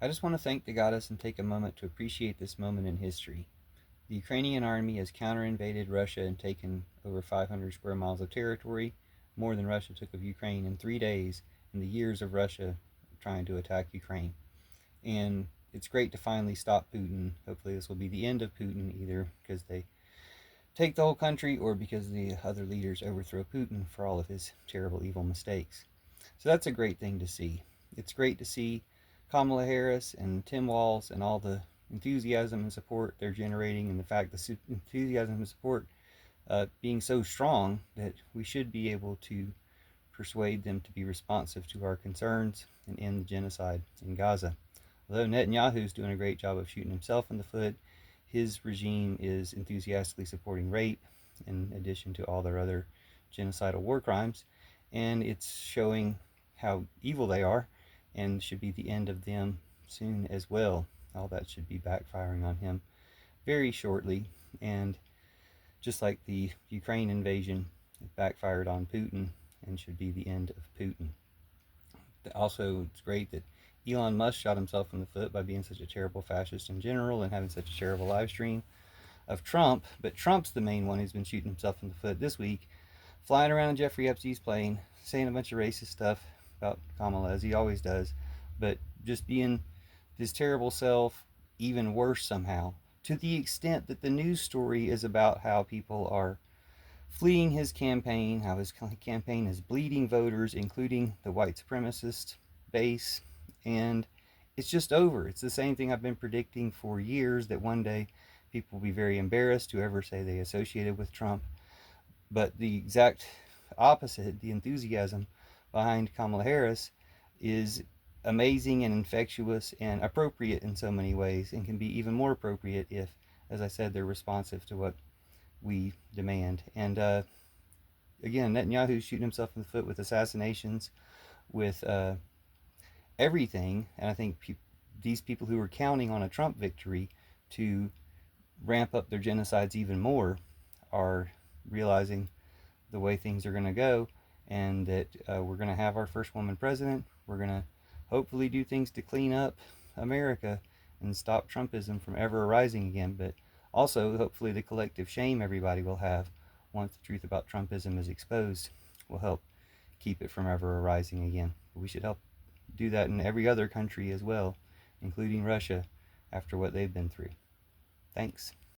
I just want to thank the goddess and take a moment to appreciate this moment in history. The Ukrainian army has counter-invaded Russia and taken over 500 square miles of territory, more than Russia took of Ukraine in 3 days in the years of Russia trying to attack Ukraine. And it's great to finally stop Putin. Hopefully this will be the end of Putin, either because they take the whole country or because the other leaders overthrow Putin for all of his terrible, evil mistakes. So that's a great thing to see. It's great to see Kamala Harris and Tim Walz and all the enthusiasm and support they're generating, and the fact the enthusiasm and support being so strong that we should be able to persuade them to be responsive to our concerns and end the genocide in Gaza. Although Netanyahu's doing a great job of shooting himself in the foot, his regime is enthusiastically supporting rape in addition to all their other genocidal war crimes, and it's showing how evil they are and should be the end of them soon as well. All that should be backfiring on him very shortly, and just like the Ukraine invasion, it backfired on Putin and should be the end of Putin. Also, it's great that Elon Musk shot himself in the foot by being such a terrible fascist in general and having such a terrible live stream of Trump, but Trump's the main one who's been shooting himself in the foot this week, flying around in Jeffrey Epstein's plane, saying a bunch of racist stuff about Kamala, as he always does, but just being his terrible self even worse somehow, to the extent that the news story is about how people are fleeing his campaign, how his campaign is bleeding voters, including the white supremacist base, and it's just over. It's the same thing I've been predicting for years, that one day people will be very embarrassed to ever say they associated with Trump. But the exact opposite, the enthusiasm behind Kamala Harris, is amazing and infectious and appropriate in so many ways, and can be even more appropriate if, as I said, they're responsive to what we demand. And again, Netanyahu's shooting himself in the foot with assassinations, with everything. And I think these people who are counting on a Trump victory to ramp up their genocides even more are realizing the way things are going to go, and that we're going to have our first woman president. We're going to hopefully do things to clean up America and stop Trumpism from ever arising again, but also hopefully the collective shame everybody will have once the truth about Trumpism is exposed will help keep it from ever arising again. We should help do that in every other country as well, including Russia, after what they've been through. Thanks.